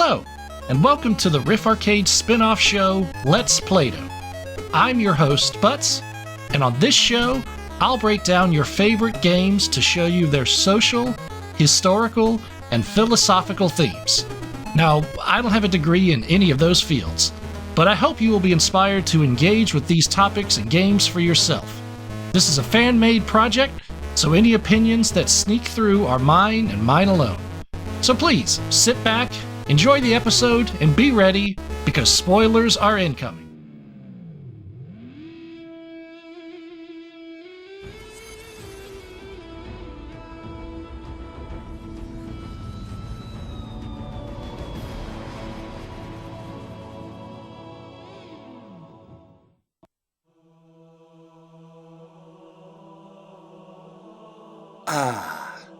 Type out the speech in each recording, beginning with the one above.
Hello, and welcome to the Riff Arcade spin-off show, Let's Plato. I'm your host, Butts, and on this show, I'll break down your favorite games to show you their social, historical, and philosophical themes. Now, I don't have a degree in any of those fields, but I hope you will be inspired to engage with these topics and games for yourself. This is a fan-made project, so any opinions that sneak through are mine and mine alone. So please, sit back, enjoy the episode, and be ready, because spoilers are incoming.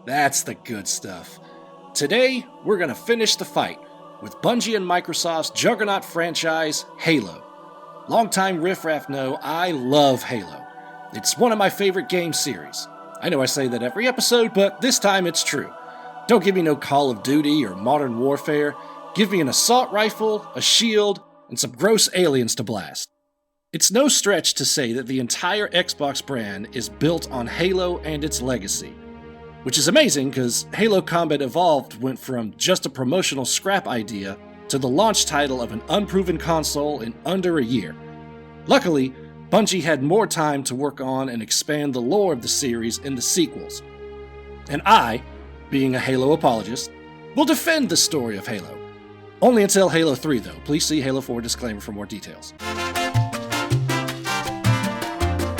That's the good stuff. Today, we're going to finish the fight with Bungie and Microsoft's juggernaut franchise, Halo. Longtime riffraff know I love Halo. It's one of my favorite game series. I know I say that every episode, but this time it's true. Don't give me no Call of Duty or Modern Warfare. Give me an assault rifle, a shield, and some gross aliens to blast. It's no stretch to say that the entire Xbox brand is built on Halo and its legacy. Which is amazing because Halo Combat Evolved went from just a promotional scrap idea to the launch title of an unproven console in under a year. Luckily, Bungie had more time to work on and expand the lore of the series in the sequels. And I, being a Halo apologist, will defend the story of Halo. Only until Halo 3 though. Please see Halo 4 disclaimer for more details.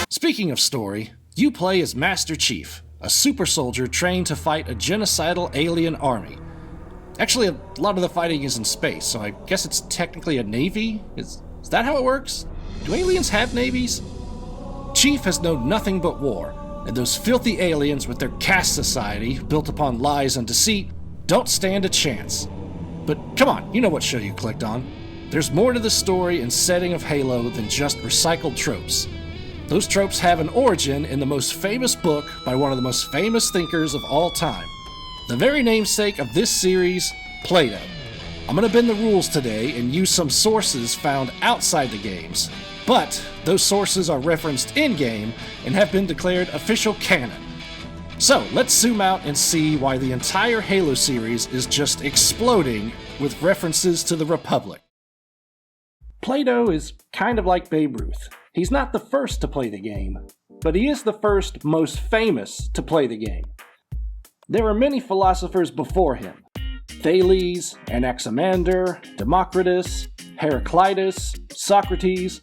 Speaking of story, you play as Master Chief, a super soldier trained to fight a genocidal alien army. Actually, a lot of the fighting is in space, so I guess it's technically a navy? Is that how it works? Do aliens have navies? Chief has known nothing but war, and those filthy aliens with their caste society, built upon lies and deceit, don't stand a chance. But come on, you know what show you clicked on. There's more to the story and setting of Halo than just recycled tropes. Those tropes have an origin in the most famous book by one of the most famous thinkers of all time. The very namesake of this series, Plato. I'm going to bend the rules today and use some sources found outside the games, but those sources are referenced in-game and have been declared official canon. So let's zoom out and see why the entire Halo series is just exploding with references to the Republic. Plato is kind of like Babe Ruth. He's not the first to play the game, but he is the first most famous to play the game. There are many philosophers before him: Thales, Anaximander, Democritus, Heraclitus, Socrates,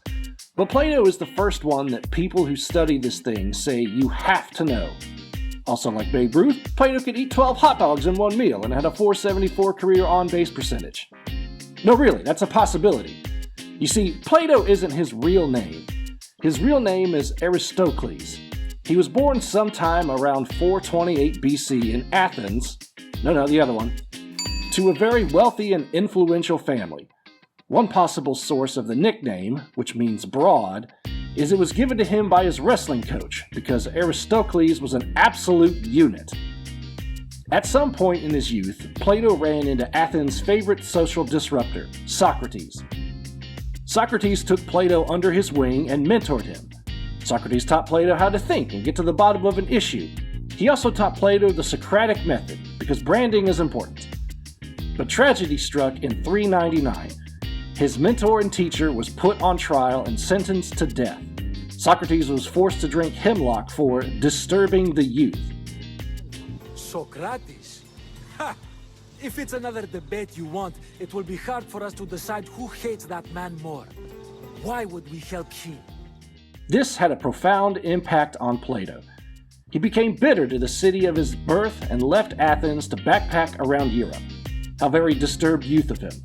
but Plato is the first one that people who study this thing say you have to know. Also like Babe Ruth, Plato could eat 12 hot dogs in one meal and had a 474 career on-base percentage. No, really, that's a possibility. You see, Plato isn't his real name. His real name is Aristocles. He was born sometime around 428 BC in Athens, the other one, to a very wealthy and influential family. One possible source of the nickname, which means broad, is it was given to him by his wrestling coach, because Aristocles was an absolute unit. At some point in his youth, Plato ran into Athens' favorite social disruptor, Socrates. Socrates took Plato under his wing and mentored him. Socrates taught Plato how to think and get to the bottom of an issue. He also taught Plato the Socratic method, because branding is important. But tragedy struck in 399. His mentor and teacher was put on trial and sentenced to death. Socrates was forced to drink hemlock for disturbing the youth. Socrates? Ha! If it's another debate you want, it will be hard for us to decide who hates that man more. Why would we help him? This had a profound impact on Plato. He became bitter to the city of his birth and left Athens to backpack around Europe. A very disturbed youth of him.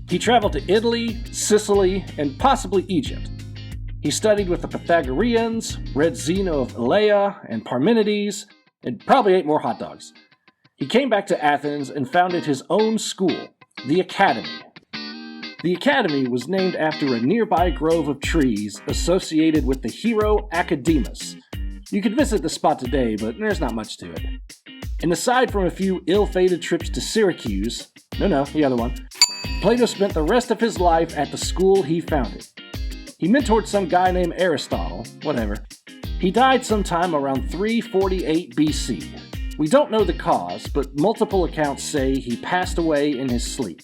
He traveled to Italy, Sicily, and possibly Egypt. He studied with the Pythagoreans, read Zeno of Elea and Parmenides, and probably ate more hot dogs. He came back to Athens and founded his own school, the Academy. The Academy was named after a nearby grove of trees associated with the hero Academus. You could visit the spot today, but there's not much to it. And aside from a few ill-fated trips to Syracuse, the other one, Plato spent the rest of his life at the school he founded. He mentored some guy named Aristotle, whatever. He died sometime around 348 BC. We don't know the cause, but multiple accounts say he passed away in his sleep.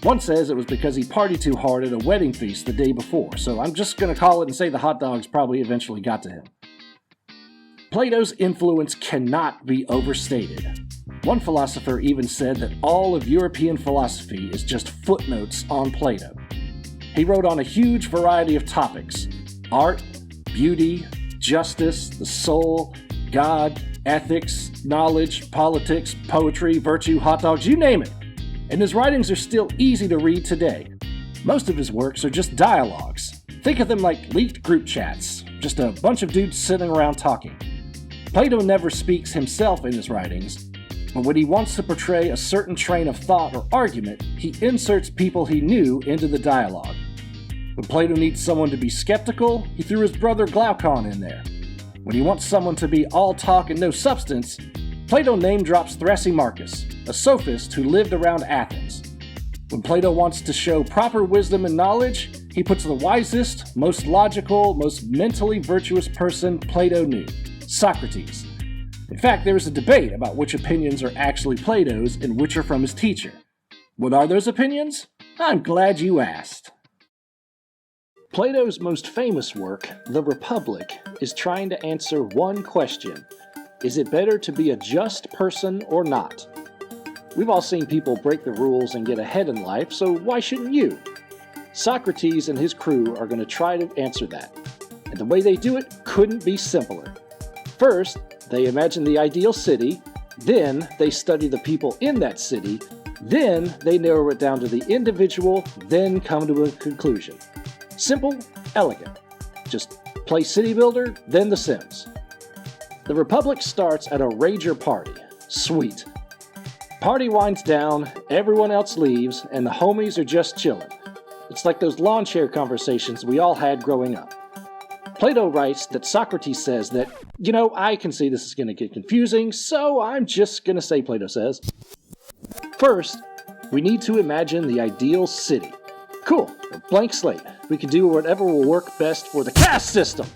One says it was because he partied too hard at a wedding feast the day before, so I'm just going to call it and say the hot dogs probably eventually got to him. Plato's influence cannot be overstated. One philosopher even said that all of European philosophy is just footnotes on Plato. He wrote on a huge variety of topics: art, beauty, justice, the soul, God, ethics, knowledge, politics, poetry, virtue, hot dogs, you name it. And his writings are still easy to read today. Most of his works are just dialogues. Think of them like leaked group chats, just a bunch of dudes sitting around talking. Plato never speaks himself in his writings, but when he wants to portray a certain train of thought or argument, he inserts people he knew into the dialogue. When Plato needs someone to be skeptical, he threw his brother Glaucon in there. When he wants someone to be all talk and no substance, Plato name-drops Thrasymachus, a sophist who lived around Athens. When Plato wants to show proper wisdom and knowledge, he puts the wisest, most logical, most mentally virtuous person Plato knew, Socrates. In fact, there is a debate about which opinions are actually Plato's and which are from his teacher. What are those opinions? I'm glad you asked. Plato's most famous work, The Republic, is trying to answer one question: is it better to be a just person or not? We've all seen people break the rules and get ahead in life, so why shouldn't you? Socrates and his crew are going to try to answer that. And the way they do it couldn't be simpler. First, they imagine the ideal city, then they study the people in that city, then they narrow it down to the individual, then come to a conclusion. Simple, elegant. Just play City Builder, then The Sims. The Republic starts at a rager party. Sweet. Party winds down, everyone else leaves, and the homies are just chilling. It's like those lawn chair conversations we all had growing up. Plato writes that Socrates says that, I can see this is going to get confusing, so I'm just going to say Plato says. First, we need to imagine the ideal city. Cool, a blank slate. We can do whatever will work best for the caste system.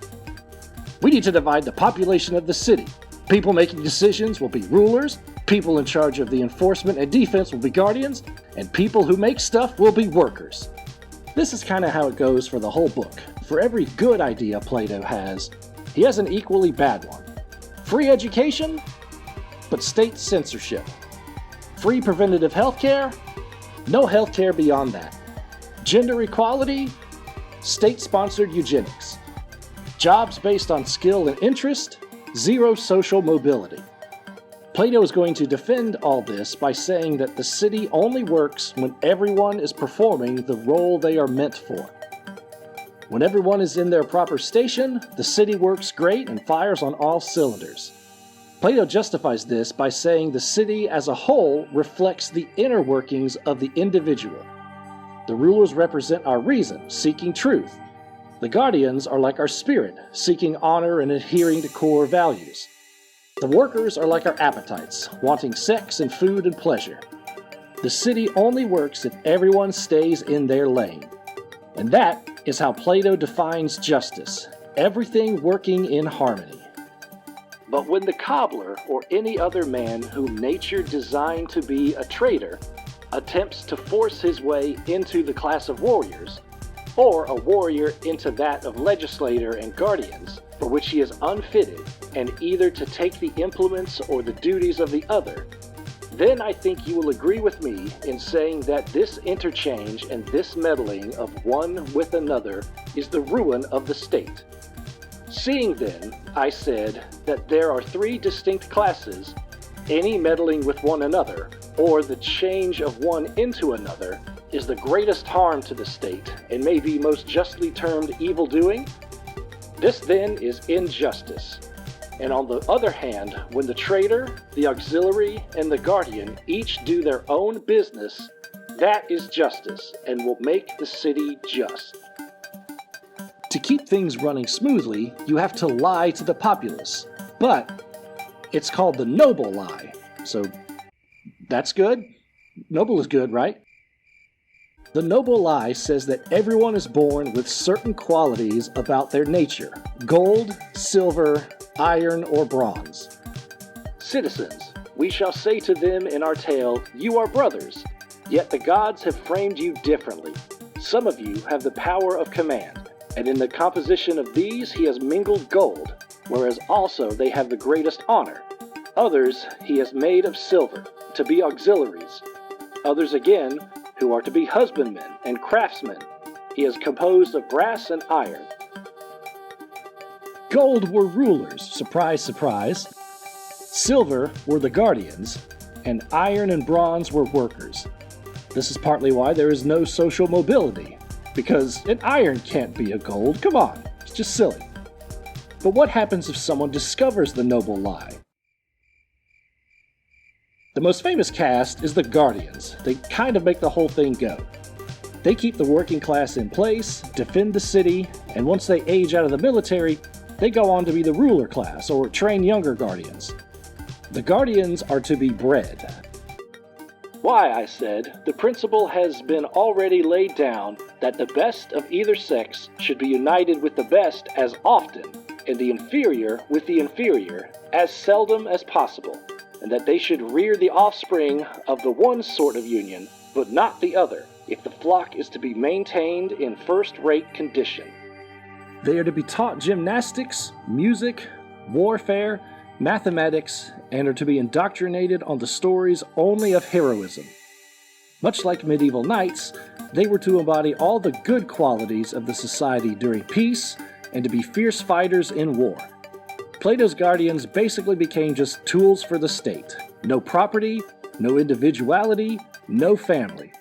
We need to divide the population of the city. People making decisions will be rulers, people in charge of the enforcement and defense will be guardians, and people who make stuff will be workers. This is kind of how it goes for the whole book. For every good idea Plato has, he has an equally bad one. Free education, but state censorship. Free preventative healthcare, no healthcare beyond that. Gender equality, state-sponsored eugenics. Jobs based on skill and interest, zero social mobility. Plato is going to defend all this by saying that the city only works when everyone is performing the role they are meant for. When everyone is in their proper station, the city works great and fires on all cylinders. Plato justifies this by saying the city as a whole reflects the inner workings of the individual. The rulers represent our reason, seeking truth. The guardians are like our spirit, seeking honor and adhering to core values. The workers are like our appetites, wanting sex and food and pleasure. The city only works if everyone stays in their lane. And that is how Plato defines justice, everything working in harmony. But when the cobbler or any other man whom nature designed to be a traitor attempts to force his way into the class of warriors, or a warrior into that of legislator and guardians, for which he is unfitted, and either to take the implements or the duties of the other, then I think you will agree with me in saying that this interchange and this meddling of one with another is the ruin of the state. Seeing then, I said, that there are three distinct classes, any meddling with one another, or the change of one into another, is the greatest harm to the state, and may be most justly termed evil-doing. This then is injustice. And on the other hand, when the traitor, the auxiliary, and the guardian each do their own business, that is justice, and will make the city just. To keep things running smoothly, you have to lie to the populace. But It's called the noble lie. So that's good. Noble is good, right? The noble lie says that everyone is born with certain qualities about their nature: gold, silver, iron, or bronze. Citizens, we shall say to them in our tale, you are brothers, yet the gods have framed you differently. Some of you have the power of command, and in the composition of these he has mingled gold, whereas also they have the greatest honor. Others he has made of silver, to be auxiliaries. Others again, who are to be husbandmen and craftsmen, he has composed of brass and iron. Gold were rulers, surprise, surprise. Silver were the guardians, and iron and bronze were workers. This is partly why there is no social mobility, because an iron can't be a gold. Come on, it's just silly. But what happens if someone discovers the noble lie? The most famous caste is the Guardians. They kind of make the whole thing go. They keep the working class in place, defend the city, and once they age out of the military, they go on to be the ruler class or train younger Guardians. The Guardians are to be bred. Why, I said, the principle has been already laid down that the best of either sex should be united with the best as often, and the inferior with the inferior as seldom as possible, and that they should rear the offspring of the one sort of union, but not the other, if the flock is to be maintained in first-rate condition. They are to be taught gymnastics, music, warfare, mathematics, and are to be indoctrinated on the stories only of heroism. Much like medieval knights, they were to embody all the good qualities of the society during peace and to be fierce fighters in war. Plato's guardians basically became just tools for the state. No property, no individuality, no family.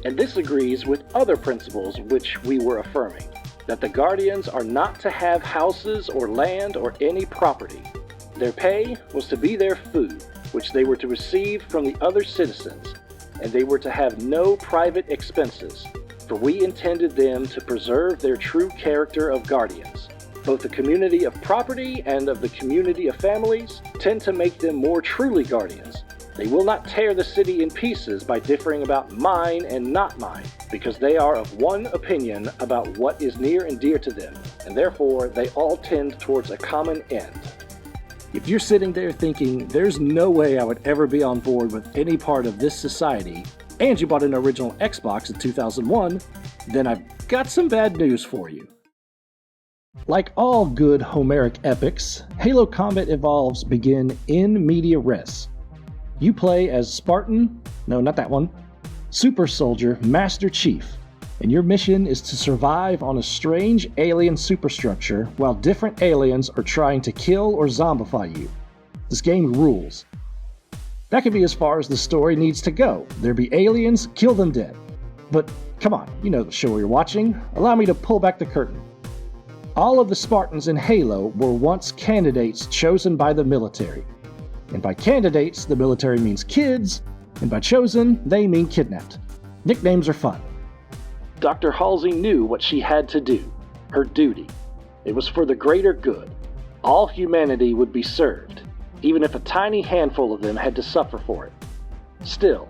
And this agrees with other principles which we were affirming, that the guardians are not to have houses or land or any property. Their pay was to be their food, which they were to receive from the other citizens, and they were to have no private expenses, for we intended them to preserve their true character of guardians. Both the community of property and of the community of families tend to make them more truly guardians. They will not tear the city in pieces by differing about mine and not mine, because they are of one opinion about what is near and dear to them, and therefore they all tend towards a common end. If you're sitting there thinking, there's no way I would ever be on board with any part of this society, and you bought an original Xbox in 2001, then I've got some bad news for you. Like all good Homeric epics, Halo Combat Evolves begin in media res. You play as Spartan, no, not that one, Super Soldier Master Chief, and your mission is to survive on a strange alien superstructure while different aliens are trying to kill or zombify you. This game rules. That can be as far as the story needs to go. There be aliens, kill them dead. But come on, you know the show you're watching. Allow me to pull back the curtain. All of the Spartans in Halo were once candidates chosen by the military. And by candidates, the military means kids, and by chosen, they mean kidnapped. Nicknames are fun. Dr. Halsey knew what she had to do, her duty. It was for the greater good. All humanity would be served, even if a tiny handful of them had to suffer for it. Still,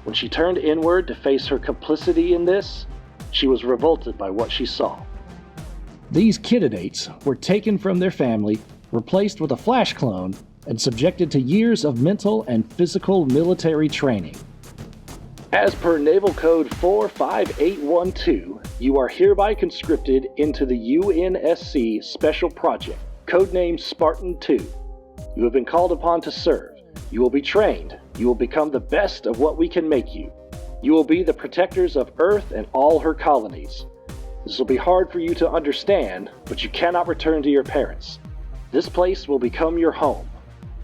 when she turned inward to face her complicity in this, she was revolted by what she saw. These candidates were taken from their family, replaced with a flash clone, and subjected to years of mental and physical military training. As per Naval Code 45812, you are hereby conscripted into the UNSC Special Project, codenamed Spartan 2. You have been called upon to serve. You will be trained. You will become the best of what we can make you. You will be the protectors of Earth and all her colonies. This will be hard for you to understand, but you cannot return to your parents. This place will become your home.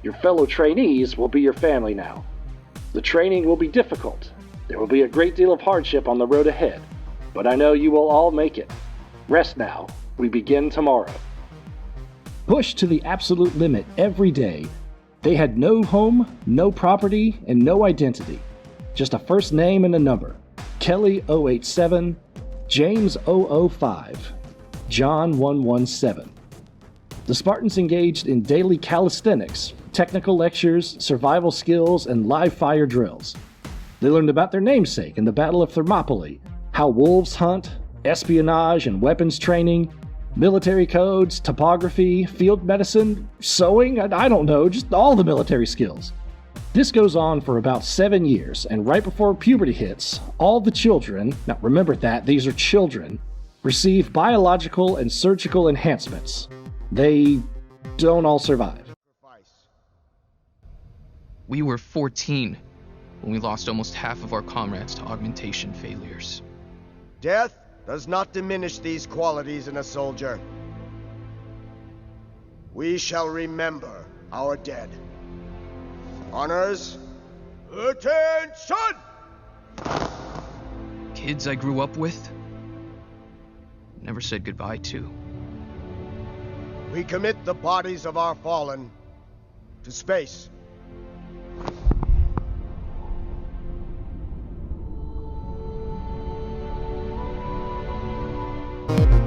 Your fellow trainees will be your family now. The training will be difficult. There will be a great deal of hardship on the road ahead, but I know you will all make it. Rest now. We begin tomorrow. Pushed to the absolute limit every day, they had no home, no property, and no identity. Just a first name and a number. Kelly 087, James 005, John 117. The Spartans engaged in daily calisthenics, technical lectures, survival skills, and live fire drills. They learned about their namesake in the Battle of Thermopylae, how wolves hunt, espionage and weapons training, military codes, topography, field medicine, sewing, I don't know, just all the military skills. This goes on for about 7 years, and right before puberty hits, all the children, now remember that, these are children, receive biological and surgical enhancements. They don't all survive. We were 14 when we lost almost half of our comrades to augmentation failures. Death does not diminish these qualities in a soldier. We shall remember our dead. Honors, attention! Kids I grew up with, never said goodbye to. We commit the bodies of our fallen to space.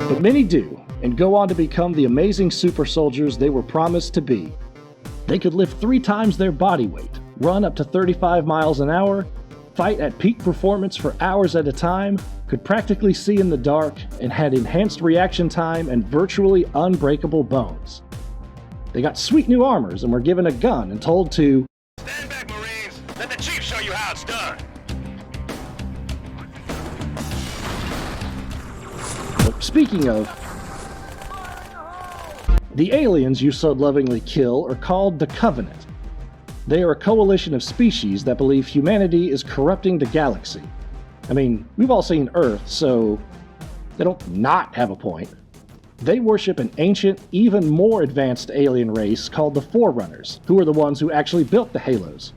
But many do, and go on to become the amazing super soldiers they were promised to be. They could lift 3 times their body weight, run up to 35 miles an hour, fight at peak performance for hours at a time, could practically see in the dark, and had enhanced reaction time and virtually unbreakable bones. They got sweet new armors and were given a gun and told to Stand back, Marines! Let the chief show you how it's done! Speaking of, the aliens you so lovingly kill are called the Covenant. They are a coalition of species that believe humanity is corrupting the galaxy. I mean, we've all seen Earth, so they don't not have a point. They worship an ancient, even more advanced alien race called the Forerunners, who are the ones who actually built the Halos.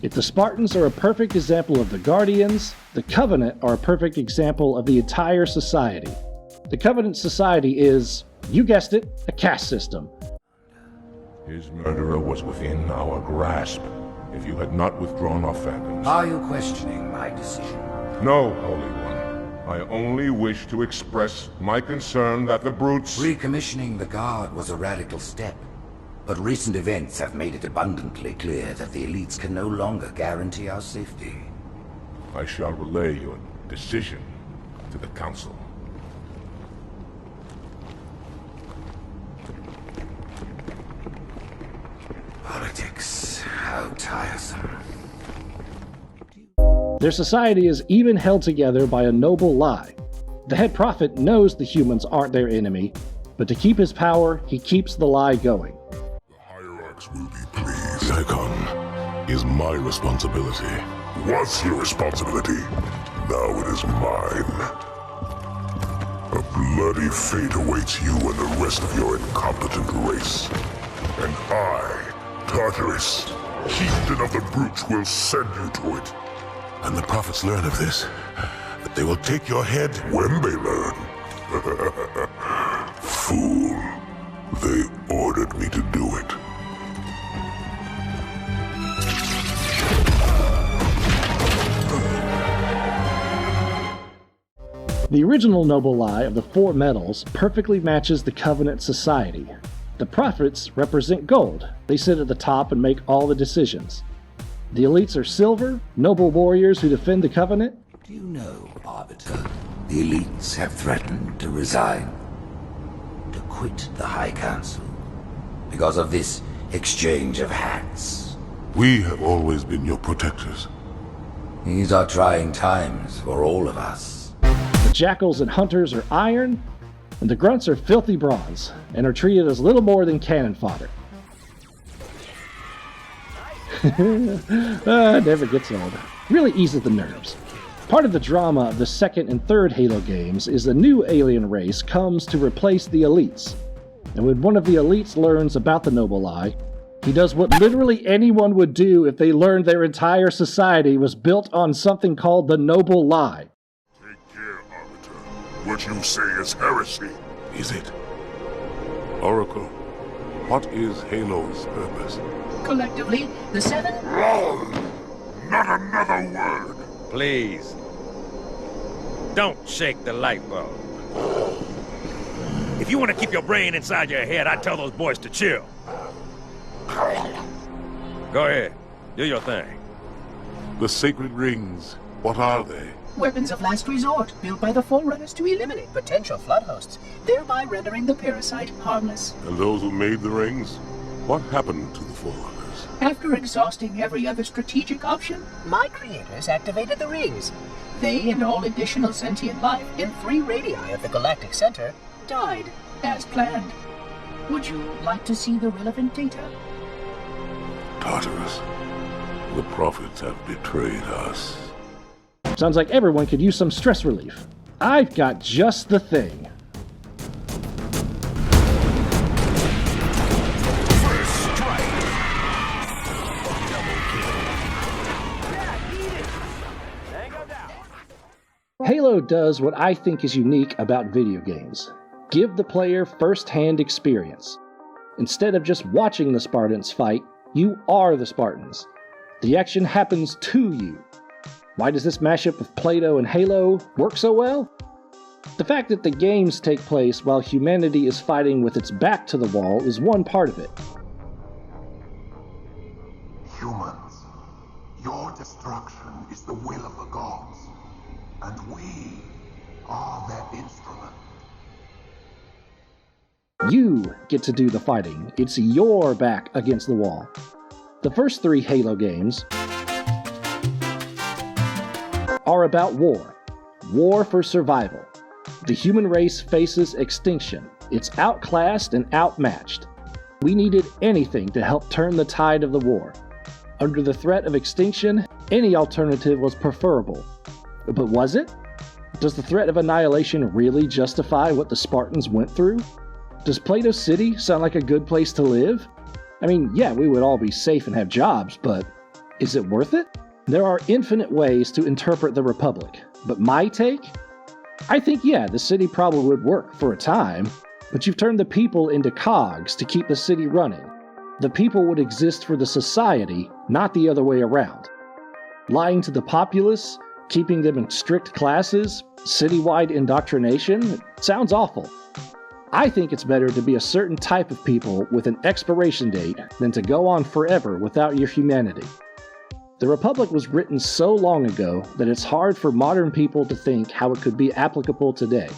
If the Spartans are a perfect example of the Guardians, the Covenant are a perfect example of the entire society. The Covenant society is, you guessed it, a caste system. His murderer was within our grasp. If you had not withdrawn our phantoms... Are you questioning my decision? No, Holy One. I only wish to express my concern that the brutes... Recommissioning the Guard was a radical step. But recent events have made it abundantly clear that the elites can no longer guarantee our safety. I shall relay your decision to the Council. Politics, how tiresome. Their society is even held together by a noble lie. The head prophet knows the humans aren't their enemy, but to keep his power, he keeps the lie going. The hierarchs will be pleased. Icon is my responsibility. Was your responsibility. Now it is mine. A bloody fate awaits you and the rest of your incompetent race. And I, Tartarus, chieftain of the brutes, will send you to it. And the prophets learn of this, that they will take your head when they learn. Fool. They ordered me to do it. The original noble lie of the 4 metals perfectly matches the Covenant society. The prophets represent gold. They sit at the top and make all the decisions. The elites are silver, noble warriors who defend the Covenant. Do you know, Arbiter, the elites have threatened to resign, to quit the High Council, because of this exchange of hats. We have always been your protectors. These are trying times for all of us. The jackals and hunters are iron, and the grunts are filthy bronze, and are treated as little more than cannon fodder. Never gets old. Really eases the nerves. Part of the drama of the second and third Halo games is a new alien race comes to replace the elites. And when one of the elites learns about the noble lie, he does what literally anyone would do if they learned their entire society was built on something called the noble lie. Take care, Arbiter. What you say is heresy. Is it? Oracle, what is Halo's purpose? Collectively, the 7... Wrong! Not another word! Please. Don't shake the light bulb. If you want to keep your brain inside your head, I'd tell those boys to chill. Go ahead. Do your thing. The sacred rings, what are they? Weapons of last resort, built by the Forerunners to eliminate potential flood hosts, thereby rendering the parasite harmless. And those who made the rings? What happened to the Forerunners? After exhausting every other strategic option, my creators activated the rings. They and all additional sentient life in 3 radii of the galactic center died, as planned. Would you like to see the relevant data? Tartarus, the prophets have betrayed us. Sounds like everyone could use some stress relief. I've got just the thing. Halo does what I think is unique about video games. Give the player first-hand experience. Instead of just watching the Spartans fight, you are the Spartans. The action happens to you. Why does this mashup of Plato and Halo work so well? The fact that the games take place while humanity is fighting with its back to the wall is one part of it. Humans, your destruction is the will of the gods, and we are their instrument. You get to do the fighting. It's your back against the wall. The first 3 Halo games are about war. War for survival. The human race faces extinction. It's outclassed and outmatched. We needed anything to help turn the tide of the war. Under the threat of extinction, any alternative was preferable. But was it? Does the threat of annihilation really justify what the Spartans went through? Does Plato City sound like a good place to live? I mean, yeah, we would all be safe and have jobs, but is it worth it? There are infinite ways to interpret the Republic, but my take? I think, yeah, the city probably would work for a time, but you've turned the people into cogs to keep the city running. The people would exist for the society, not the other way around. Lying to the populace, keeping them in strict classes, citywide indoctrination, it sounds awful. I think it's better to be a certain type of people with an expiration date than to go on forever without your humanity. The Republic was written so long ago that it's hard for modern people to think how it could be applicable today.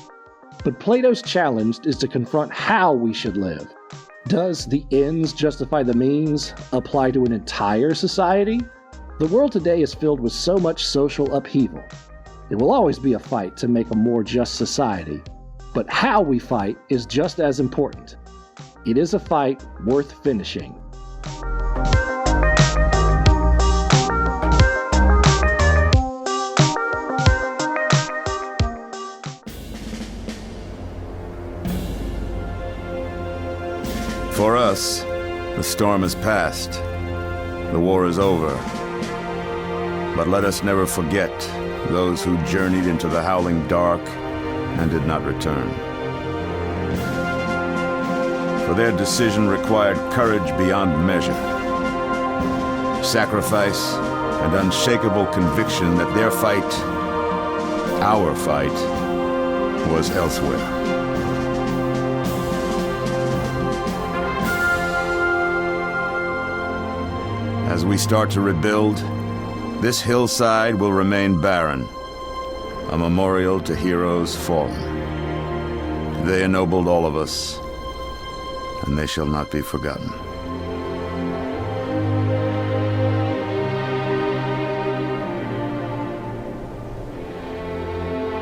But Plato's challenge is to confront how we should live. Does the ends justify the means apply to an entire society? The world today is filled with so much social upheaval. It will always be a fight to make a more just society. But how we fight is just as important. It is a fight worth finishing. For us, the storm has passed. The war is over. But let us never forget those who journeyed into the howling dark and did not return. For their decision required courage beyond measure, sacrifice, and unshakable conviction that their fight, our fight, was elsewhere. As we start to rebuild, this hillside will remain barren, a memorial to heroes fallen. They ennobled all of us, and they shall not be forgotten.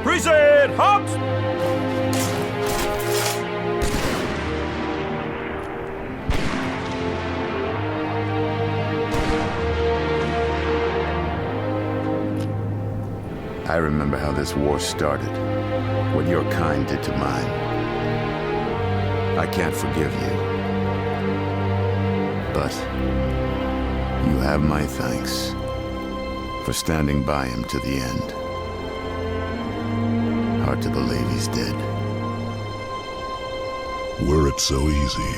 Present, Hops! I remember how this war started, what your kind did to mine. I can't forgive you, but you have my thanks for standing by him to the end. Hard to believe he's dead. Were it so easy,